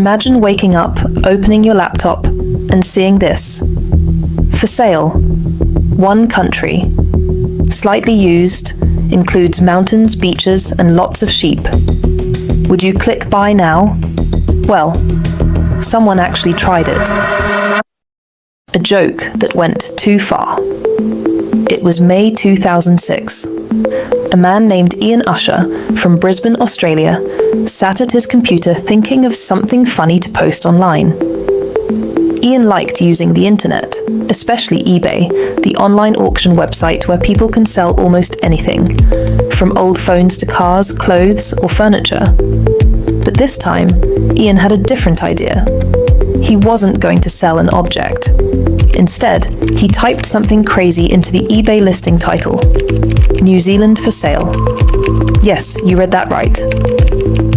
Imagine waking up, opening your laptop, and seeing this. For sale. One country. Slightly used, includes mountains, beaches, and lots of sheep. Would you click buy now? Well, someone actually tried it. A joke that went too far. It was May 2006. A man named Ian Usher from Brisbane, Australia, sat at his computer thinking of something funny to post online. Ian liked using the internet, especially eBay, the online auction website where people can sell almost anything, from old phones to cars, clothes, or furniture. But this time, Ian had a different idea. He wasn't going to sell an object. Instead, he typed something crazy into the eBay listing title. New Zealand for sale. Yes, you read that right.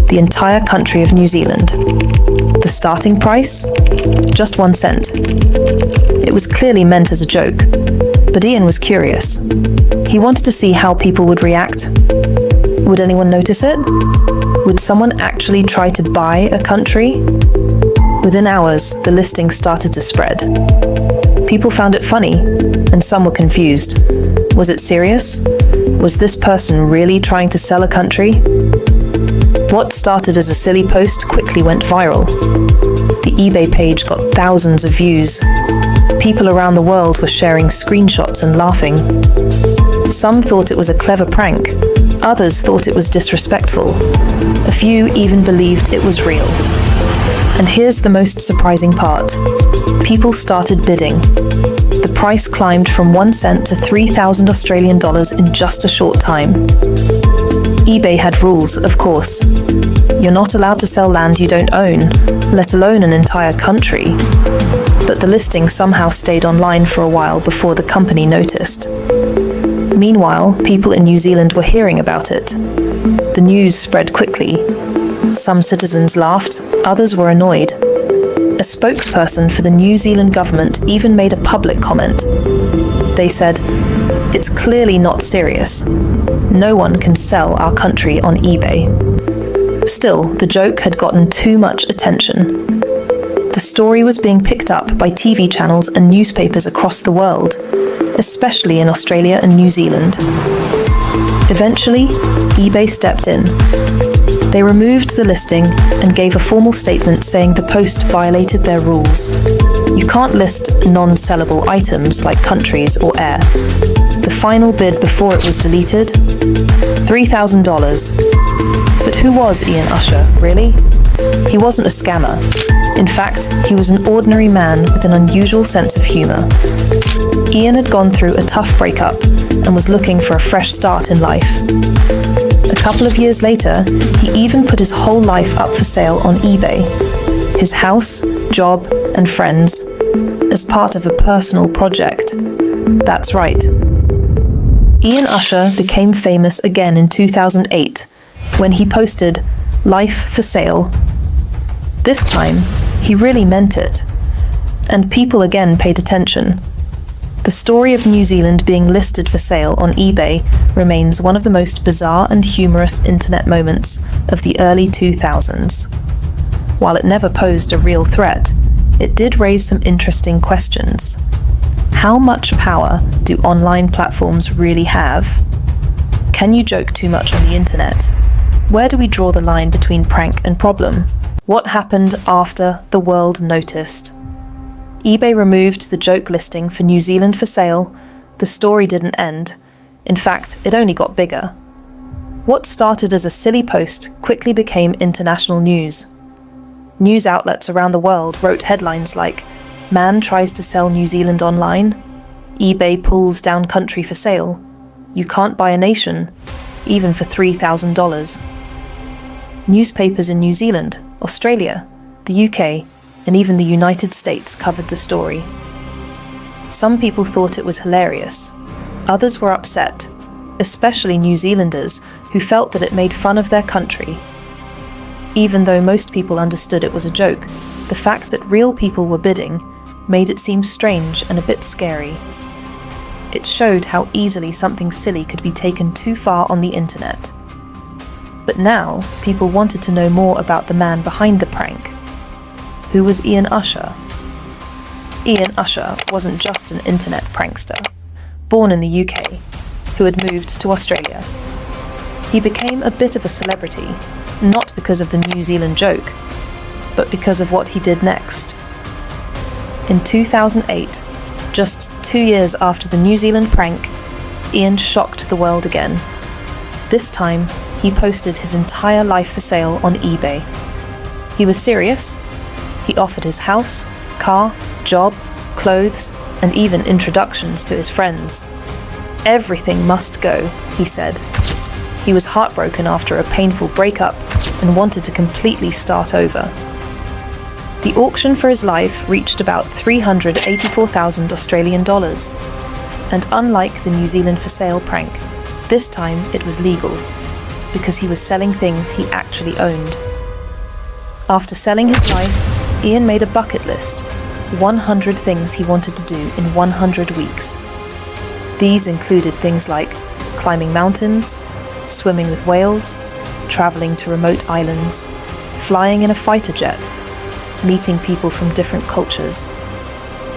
The entire country of New Zealand. The starting price? Just 1 cent. It was clearly meant as a joke, but Ian was curious. He wanted to see how people would react. Would anyone notice it? Would someone actually try to buy a country? Within hours, the listing started to spread. People found it funny, and some were confused. Was it serious? Was this person really trying to sell a country? What started as a silly post quickly went viral. The eBay page got thousands of views. People around the world were sharing screenshots and laughing. Some thought it was a clever prank. Others thought it was disrespectful. A few even believed it was real. And here's the most surprising part. People started bidding. The price climbed from 1 cent to 3,000 Australian dollars in just a short time. eBay had rules, of course. You're not allowed to sell land you don't own, let alone an entire country. But the listing somehow stayed online for a while before the company noticed. Meanwhile, people in New Zealand were hearing about it. The news spread quickly. Some citizens laughed, others were annoyed. A spokesperson for the New Zealand government even made a public comment. They said, "It's clearly not serious. No one can sell our country on eBay." Still, the joke had gotten too much attention. The story was being picked up by TV channels and newspapers across the world, especially in Australia and New Zealand. Eventually, eBay stepped in. They removed the listing and gave a formal statement saying the post violated their rules. You can't list non-sellable items like countries or air. The final bid before it was deleted? $3,000. But who was Ian Usher, really? He wasn't a scammer. In fact, he was an ordinary man with an unusual sense of humor. Ian had gone through a tough breakup and was looking for a fresh start in life. A couple of years later, he even put his whole life up for sale on eBay. His house, job, and friends, as part of a personal project. That's right. Ian Usher became famous again in 2008 when he posted "Life for Sale." This time, he really meant it. And people again paid attention. The story of New Zealand being listed for sale on eBay remains one of the most bizarre and humorous internet moments of the early 2000s. While it never posed a real threat, it did raise some interesting questions. How much power do online platforms really have? Can you joke too much on the internet? Where do we draw the line between prank and problem? What happened after the world noticed? eBay removed the joke listing for New Zealand for sale. The story didn't end. In fact, it only got bigger. What started as a silly post quickly became international news. News outlets around the world wrote headlines like, "Man tries to sell New Zealand online," "eBay pulls down country for sale," "You can't buy a nation," even for $3,000. Newspapers in New Zealand, Australia, the UK, and even the United States covered the story. Some people thought it was hilarious. Others were upset, especially New Zealanders who felt that it made fun of their country. Even though most people understood it was a joke, the fact that real people were bidding made it seem strange and a bit scary. It showed how easily something silly could be taken too far on the internet. But now, people wanted to know more about the man behind the prank. who was Ian Usher? Ian Usher wasn't just an internet prankster, born in the UK, who had moved to Australia. He became a bit of a celebrity, not because of the New Zealand joke, but because of what he did next. In 2008, just 2 years after the New Zealand prank, Ian shocked the world again. This time, he posted his entire life for sale on eBay. He was serious. He offered his house, car, job, clothes, and even introductions to his friends. Everything must go, he said. He was heartbroken after a painful breakup and wanted to completely start over. The auction for his life reached about 384,000 Australian dollars. And unlike the New Zealand for sale prank, this time it was legal, because he was selling things he actually owned. After selling his life, Ian made a bucket list, 100 things he wanted to do in 100 weeks. These included things like climbing mountains, swimming with whales, traveling to remote islands, flying in a fighter jet, meeting people from different cultures.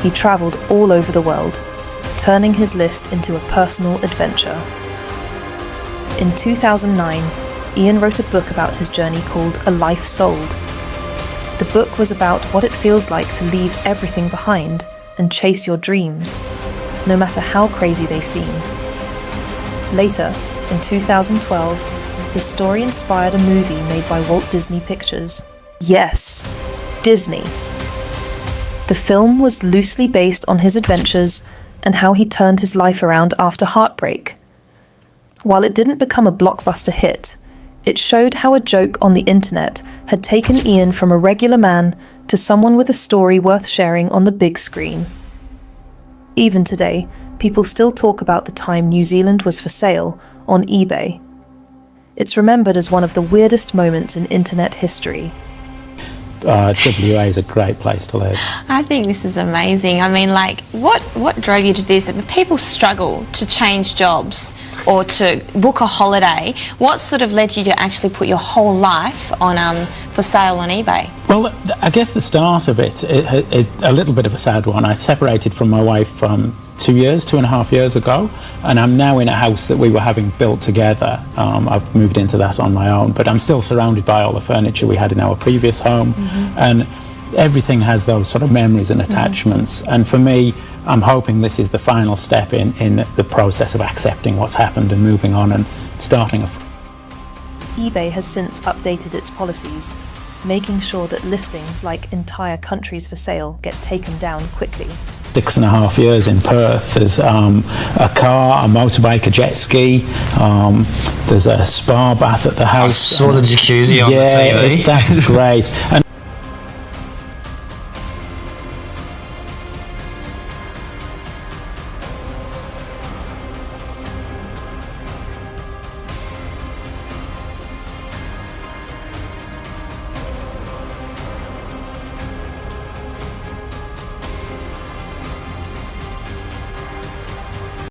He traveled all over the world, turning his list into a personal adventure. In 2009, Ian wrote a book about his journey called A Life Sold. The book was about what it feels like to leave everything behind and chase your dreams, no matter how crazy they seem. Later, in 2012, his story inspired a movie made by Walt Disney Pictures. Yes, Disney. The film was loosely based on his adventures and how he turned his life around after heartbreak. While it didn't become a blockbuster hit, it showed how a joke on the internet had taken Ian from a regular man to someone with a story worth sharing on the big screen. Even today, people still talk about the time New Zealand was for sale on eBay. It's remembered as one of the weirdest moments in internet history. WA is a great place to live. I think this is amazing. I mean, like, what drove you to this? People struggle to change jobs or to book a holiday. What sort of led you to actually put your whole life on for sale on eBay? Well, I guess the start of it is a little bit of a sad one. I separated from my wife from 2.5 years ago, and I'm now in a house that we were having built together. I've moved into that on my own, but I'm still surrounded by all the furniture we had in our previous home, and everything has those sort of memories and attachments. And for me, I'm hoping this is the final step in the process of accepting what's happened and moving on and starting a... eBay has since updated its policies, making sure that listings like entire countries for sale get taken down quickly. 6.5 years in Perth. There's a car, a motorbike, a jet ski. There's a spa bath at the house. I saw the jacuzzi on the TV. That's great. And